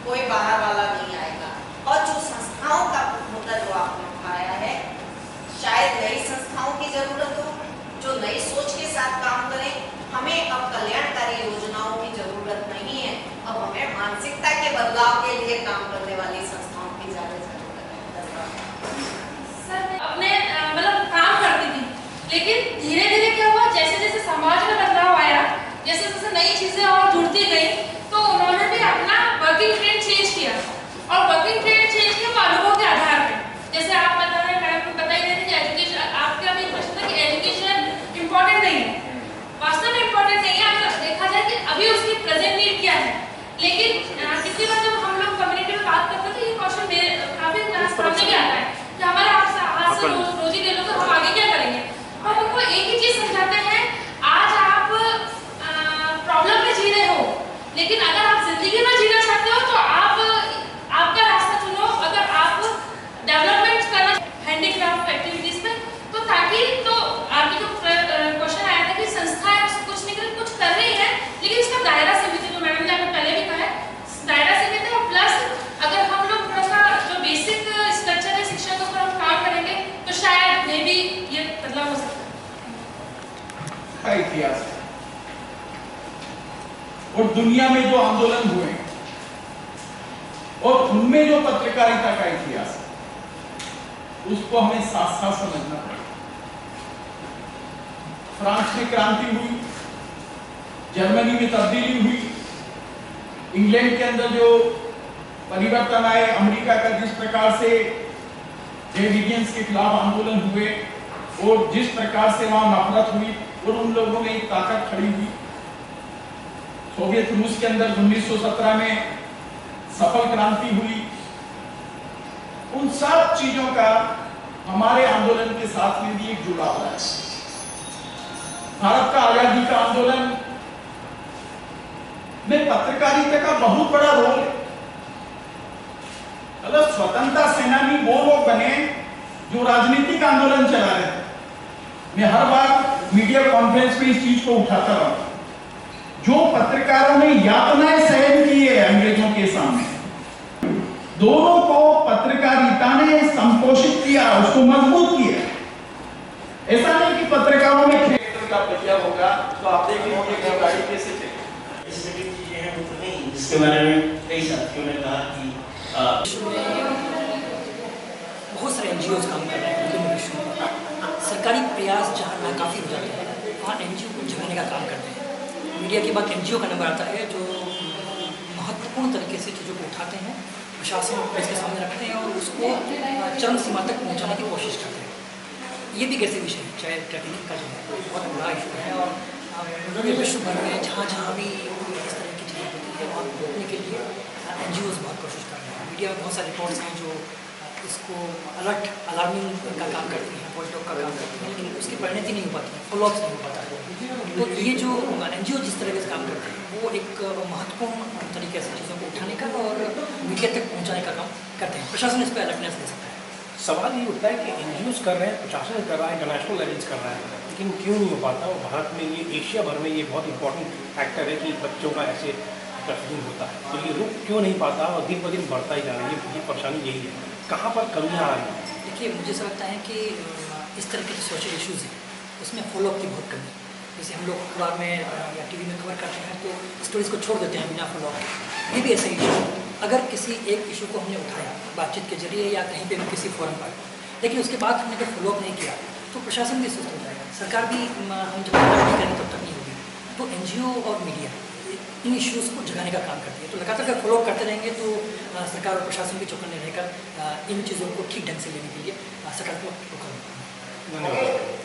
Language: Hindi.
कोई बाहर वाला नहीं आएगा। और जो संस्थाओं का मुद्दा जो आपने उठाया है, शायद नई संस्थाओं की जरूरत हो जो नई सोच के साथ काम करें। हमें अब कल्याणकारी योजनाओं की जरूरत नहीं है, अब हमें मानसिकता के बदलाव के लिए काम करने वाली संस्थाओं की ज्यादा जरूरत है। सर अपने मतलब काम करती थी, लेकिन धीरे धीरे क्या हुआ, जैसे जैसे समाज में बदलाव आया, जैसे जैसे नई चीजें और जुड़ती गई, तो उन्होंने भी अपना वर्किंग ट्रेड चेंज किया। और वर्किंग ट्रेड चेंज किया अनुभव के आधार पर। जैसे आप बता रहे हैं, मैडम को बता ही रहे थे कि एजुकेशन, आपका भी प्रश्न था कि एजुकेशन इम्पोर्टेंट नहीं है। वास्तव में इम्पोर्टेंट नहीं है, अगर देखा जाए कि अभी उसकी प्रेजेंट नीड क्या है। लेकिन कितनी बार जब हम लोग कम्युनिटी में बात करते हैं तो ये क्वेश्चन काफी सामने भी आता है कि हमारे हाथ से रोजी ले लो तो हम आगे क्या करेंगे। हम उनको एक ही चीज समझाते हैं, आज आप प्रॉब्लम में जी रहे हो, लेकिन अगर आप जिंदगी में जीना चाहते हो तो आप आपका रास्ता चुनो। अगर आप डेवलपमेंट करना हैंडीक्राफ्ट एक्टिविटीज में, तो ताकि तो आपकी जो क्वेश्चन आया था कि संस्थाएं कुछ नहीं कर कुछ कर रही है, लेकिन इसका दायरा सीमित है, जो मैडम ने आपको पहले भी कहा है, दायरा सीमित है। और प्लस अगर हम लोग थोड़ा सा जो बेसिक स्ट्रक्चर है शिक्षा के ऊपर हम काम करेंगे तो शायद मे भी ये बदलाव हो सकता है। इतिहास है और दुनिया में जो आंदोलन हुए और उनमें जो पत्रकारिता का इतिहास है, उसको हमें साथ साथ समझना पड़ेगा। फ्रांस में क्रांति हुई, जर्मनी में तब्दीली हुई, इंग्लैंड के अंदर जो परिवर्तन आए, अमेरिका का जिस प्रकार से रेलिजियंस के खिलाफ आंदोलन हुए और जिस प्रकार से वहां नफरत हुई और उन लोगों में एक ताकत खड़ी हुई। सोवियत रूस के अंदर 1917 में सफल क्रांति हुई। उन सब चीजों का हमारे आंदोलन के साथ में भी एक जुड़ाव है। भारत का आजादी का आंदोलन में पत्रकारिता का बहुत बड़ा रोल है। मतलब स्वतंत्रता सेनानी वो लोग बने जो राजनीतिक आंदोलन चला रहे थे। मैं हर बार मीडिया कॉन्फ्रेंस में इस चीज को उठाता रहा, जो पत्रकारों ने यातनाएं सहन की है अंग्रेजों के सामने, दोनों को पत्रकारिता ने संपोषित किया, उसको मजबूत किया। ऐसा नहीं कि पत्रकारों में खेल का बचा होगा तो आप देखेंगे कि गाड़ी कैसे चलेगी। इस तरह की चीजें हैं वो तो नहीं, जिसके बारे में कई साथियों ने कहा कि बहुत सारे एनजीओज काम कर रहे हैं विभिन्न विषयों पर। सरकारी प्रयास जहाँ नाकाफी हो जाते हैं वहाँ एनजीओ को जगाने का काम करते हैं। मीडिया के बाद एनजीओ का नंबर आता है जो महत्वपूर्ण तरीके से चीज़ों को उठाते हैं, प्रशासन और प्रेस के सामने रखते हैं और उसको चरम सीमा तक पहुँचाने की कोशिश करते हैं। ये भी कैसे विषय है, चाहे टेक्निक का जो है बहुत बड़ा इशू है और पूरे विश्व भर में जहाँ जहाँ भी इस तरह की चीज़ें होती है वहाँ रोकने के लिए एनजीओज बहुत कोशिश कर रहे हैं। मीडिया में बहुत सारी रिपोर्ट्स हैं जो इसको अलार्मिंग का काम करती हैं, वॉच डॉग का काम करती हैं, लेकिन उसकी परिणति नहीं हो पाती है, फॉलोअप्स नहीं हो पाता है। तो ये जो एनजीओ जिस तरह से काम करते हैं वो एक महत्वपूर्ण तरीके से चीज़ों को उठाने का और मीडिया तक पहुँचाने का काम करते हैं। प्रशासन इस पर अलर्टनेस दे सकता है। सवाल ये उठता है कि एनजीओज कर रहे हैं, प्रशासन कर रहा है, इंटरनेशनल लेवल्स कर रहा है, लेकिन क्यों नहीं हो पाता। और भारत में ये, एशिया भर में ये बहुत इंपॉर्टेंट फैक्टर है कि बच्चों का ऐसे ट्रैफिकिंग होता है, तो ये रुक क्यों नहीं पाता और दिन ब दिन बढ़ता ही जा रहा है। ये परेशानी यही है, कहाँ पर कमियाँ आ रही हैं। देखिए, मुझे ऐसा लगता है कि इस तरह के जो सोशल इश्यूज़ हैं उसमें फॉलोअप की बहुत कमी है। जैसे हम लोग अखबार में या टीवी में कवर करते हैं तो स्टोरीज को छोड़ देते हैं बिना फॉलोअप के। ये भी ऐसा इशू, अगर किसी एक इशू को हमने उठाया बातचीत के जरिए या कहीं पे भी किसी फोरम पर, लेकिन उसके बाद हमने अगर फॉलोअप नहीं किया तो प्रशासन भी सुस्त हो जाएगा, सरकार भी हम जब तक नहीं करेंगे तब तक नहीं होगी। तो एनजीओ और मीडिया इन इश्यूज़ को जगाने का काम करती है। तो लगातार अगर फॉलोअप करते रहेंगे तो सरकार और प्रशासन भी चौकन्ने रहकर इन चीज़ों को ठीक ढंग से लेने के लिए सकारात्मक होगा। धन्यवाद।